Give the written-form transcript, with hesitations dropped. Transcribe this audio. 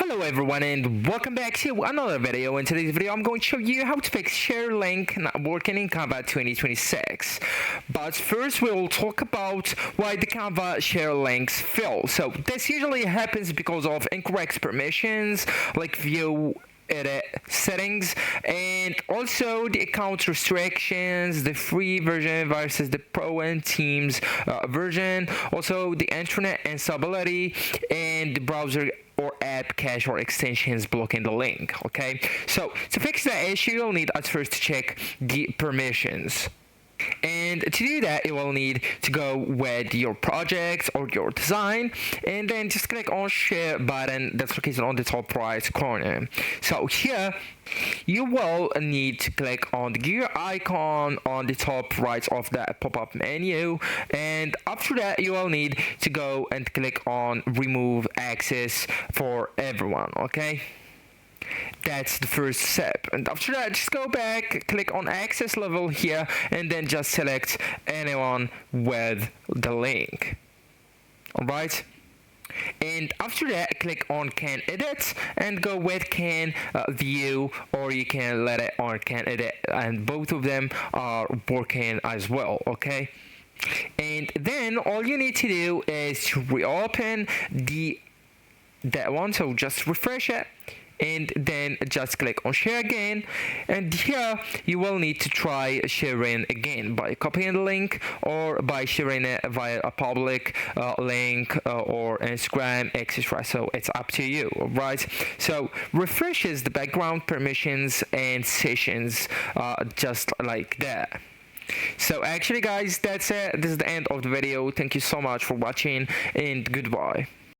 Hello everyone and welcome back to another video. In today's video I'm going to show you how to fix share link not working in Canva 2026. But first we'll talk about why the Canva share links fail. So this usually happens because of incorrect permissions like view edit settings, and also the account restrictions, the free version versus the pro and teams version, also the internet instability, and the browser or app cache or extensions blocking the link. Okay, so to fix that issue you'll need at first to check the permissions. And to do that, you will need to go with your project or your design, and then just click on share button that's located on the top right corner. So here you will need to click on the gear icon on the top right of that pop-up menu, and after that you will need to go and click on remove access for everyone. Okay, that's the first step, and after that just go back, click on access level here, and then just select anyone with the link. Alright, and after that click on can edit and go with can view, or you can let it on can edit, and both of them are working as well. Okay, and then all you need to do is to reopen that one, so just refresh it and then just click on share again, and here you will need to try sharing again by copying the link or by sharing it via a public link or Instagram, etc. So it's up to you. Right, so refreshes the background permissions and sessions just like that. So actually guys, that's it. This is the end of the video. Thank you so much for watching and goodbye.